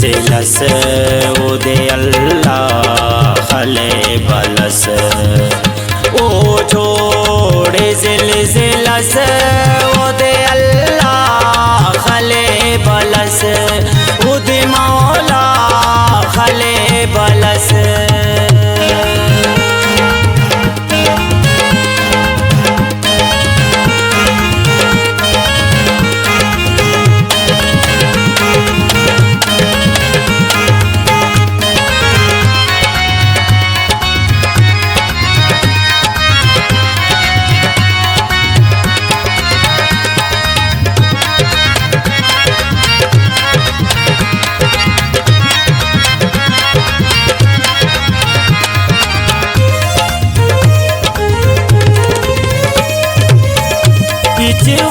जिलजिलस उदे अल्लाह खले बलस ओ छोड़े जिलजिलस उदे अल्लाह खले बलस उदे मौला खले बलस।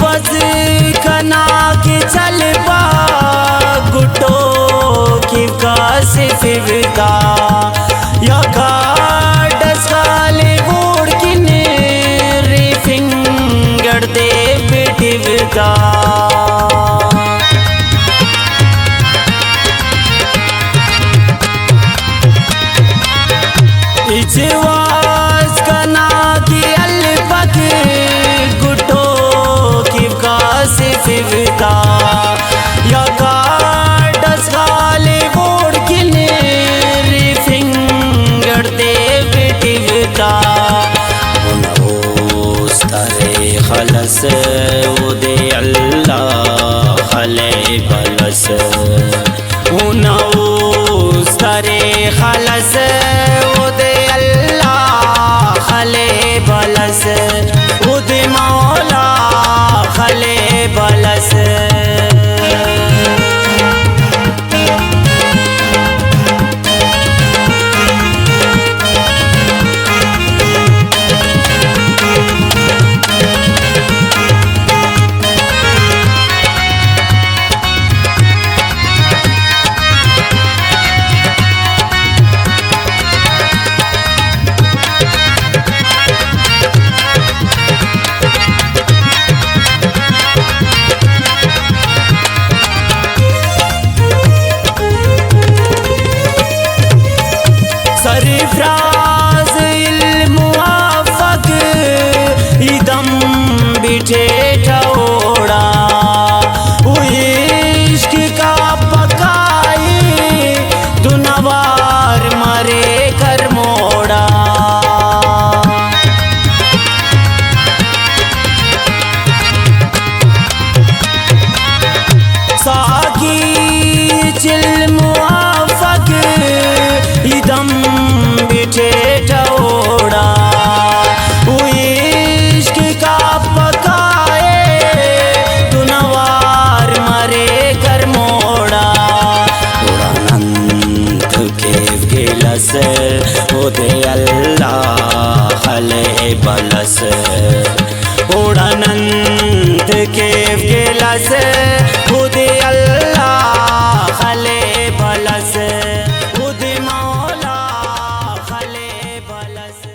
वज कना के चल पा गुटो की कास फिवका या गाडस काले वोड़ की नेरी फिंगर दे बिटिवका इचवास कना की अलपक गुटो फिवका या गाडस खाले वोड़ की नेरी फिंगर दे बिटिवका उनोस तरे खलस उदे अल्लाह खले बलस उनोस तरे खलस उदे अल्लाह खले बलस उदे मौला खले बलस। सरफराज इल्मुआफक इदम बिठे ठोड़ा इश्क का पकाई दुनवार मरे कर मोड़ा साकी चिल्मुआफक इदम बिठे ठोड़ा इश्क का पकाए दुनवार मरे कर मोड़ा उड़ानंत के गिलस उदे अल्लाह खले बलस उड़ानंत के गिलस उदे अल्लाह खले बलस उदे मौला खले बलस।